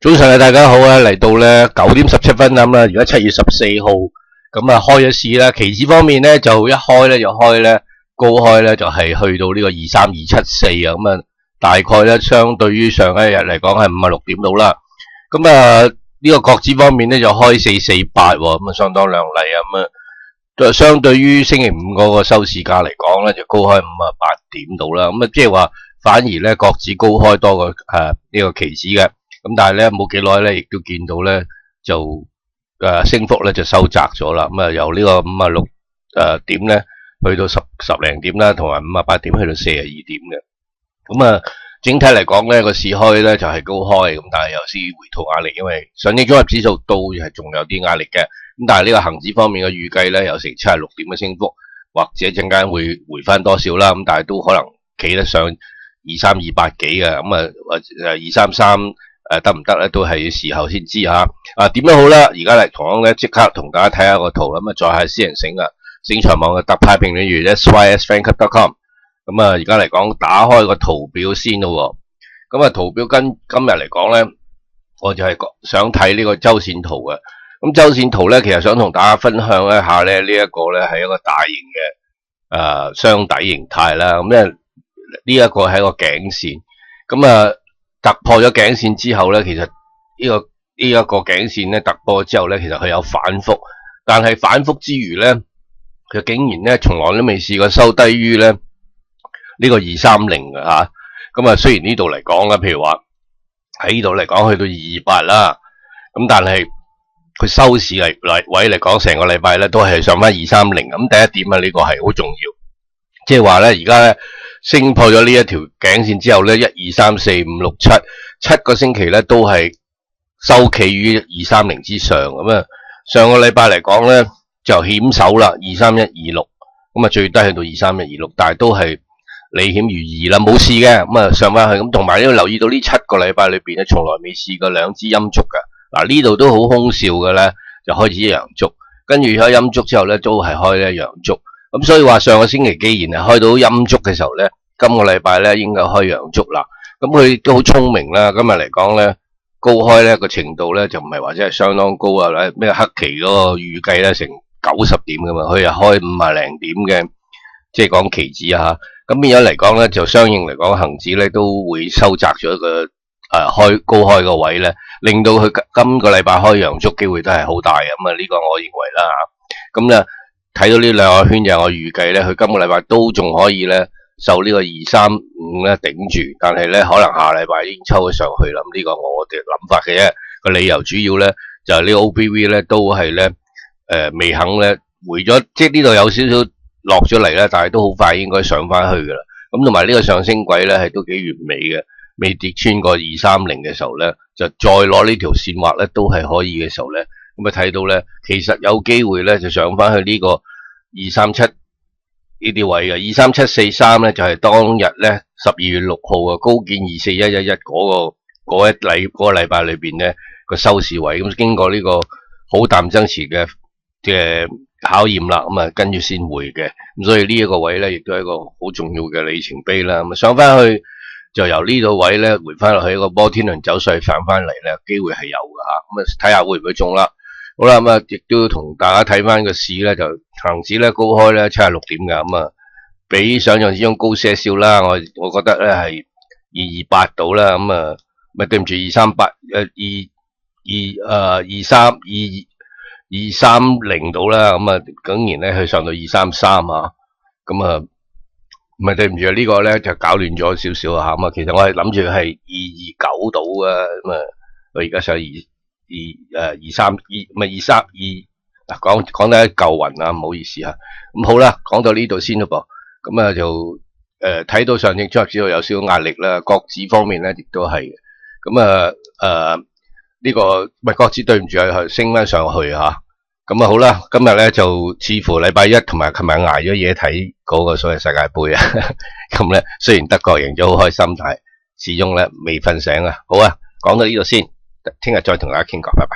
早晨啊，大家好啊！嚟到咧9:17咁啦，而家7月14號，咁啊開咗市啦。期指方面咧就一開咧就開咧高開咧就係去到呢個23274啊，咁啊大概咧相對於上一日嚟講係56點到啦。咁啊呢個國指方面咧就開448，咁啊相當亮麗啊，咁啊相對於星期五嗰個收市價嚟講咧就高開58點到啦。咁啊即係話反而咧國指高開多過呢個期指嘅。咁但係咧冇幾耐咧，亦都見到咧就升幅咧就收窄咗啦。咁啊由呢個56點咧去到十零點啦，同埋58點去到42點嘅。咁啊整體嚟講咧個市開咧就係高開，咁但係有啲回吐壓力，因為上證綜合指數都係仲有啲壓力嘅。咁但係呢個恒指方面嘅預計咧有成76點嘅升幅，或者陣間會回翻多少啦。咁但係都可能企得上2328幾嘅。咁啊233。得唔得咧？都係時候先知吓。點都好啦，而家嚟講咧，即刻同大家睇下個圖啦。咁啊，再係私人醒啊，醒財網嘅特派評論員 sysfrankcup.com。咁啊，而家嚟講，打開個圖表先咯。咁啊，圖表今日嚟講咧，我就係想睇呢個周線圖嘅。咁周線圖咧，其實想同大家分享一下咧，呢一個咧係一個大型嘅雙底形態啦。咁咧呢一個係一個頸線。咁啊。突破咗頸線之後咧，其實呢一個頸線咧突破之後咧，其實佢有反覆，但係反覆之餘咧，佢竟然咧從來都未試過收低於咧呢個230嘅吓。咁啊，雖然呢度嚟講啦，譬如話喺呢度嚟講去到228啦，咁但係佢收市位嚟講，成個禮拜咧都係上翻230。咁第一點啊，呢個係好重要，即係話咧而家咧。升破咗呢一條頸線之後咧，1、2、3、4、5、6、7個星期咧都係收企於230之上咁啊。上個禮拜嚟講咧就險守啦，23126，咁啊最低去到23126，但係都係理險如夷啦，冇事嘅。咁啊上翻去咁，同埋呢度留意到呢7個禮拜裏邊咧，從來未試過兩支陰燭噶。嗱呢度都好空笑嘅咧，就開始陽燭，跟住開陰燭之後咧都係開咧陽燭。咁所以話上個星期既然係開到陰燭嘅時候咧，今個禮拜咧應該開陽燭啦。咁佢都好聰明啦。今日嚟講咧，高開咧個程度咧就唔係話真係相當高啊。咩黑期嗰個預計咧成90點噶嘛，佢又開50零點嘅，即係講期指啊。咁變咗嚟講咧，就相應嚟講恒指咧都會收窄咗一個高開個位咧，令到佢今個禮拜開陽燭機會都係好大。咁啊呢個我認為啦吓。咁咧。睇到呢兩個圈就我預計咧，佢今個禮拜都仲可以咧受呢個235咧頂住，但係咧可能下禮拜已經抽咗上去啦。咁呢個我哋諗法嘅啫。個理由主要咧就係呢個 OBV 咧都係咧未肯咧回咗，即係呢度有少少落咗嚟咧，但係都好快應該上翻去噶啦。咁同埋呢個上升軌咧係都幾完美嘅，未跌穿過230嘅時候咧，就再攞呢條線畫咧都係可以嘅時候咧。咁啊睇到咧，其實有機會咧就上翻去呢個237呢啲位嘅23743咧，就係當日咧12月6號啊高見24111嗰個禮拜裏邊咧個收市位。咁經過呢個好淡爭持嘅考驗啦，咁啊跟住先回嘅。咁所以呢一個位咧亦都係一個好重要嘅里程碑啦。咁上翻去就由呢度位咧回翻落去一個摩天輪走勢反翻嚟咧，機會係有嘅吓。咁啊睇下會唔會中啦。好啦，咁啊，亦都同大家睇翻個市咧，就恒指咧高開咧76點㗎，咁啊，比想象之中高些少啦。我覺得咧係228到啦，咁啊，咪對唔住230到啦，咁啊，竟然咧去上到233啊，咁啊，咪對唔住呢個咧就搞亂咗少少啊，咁啊，其實我係諗住係229到啊，咁啊，我而家上232，講得一嚿雲啊，唔好意思啊。咁好啦，講到呢度先咯噃。咁啊就睇到上證綜合指數有少少壓力啦，國指方面咧亦都係。咁啊呢個唔係國指，對唔住係升翻上去吓。咁啊好啦，今日咧就似乎禮拜一同埋琴日挨咗嘢睇嗰個所謂世界盃啊。咁咧雖然德國贏咗好開心，但係始終咧未瞓醒啊。好啊，講到呢度先。聽日再同大家傾過，拜拜。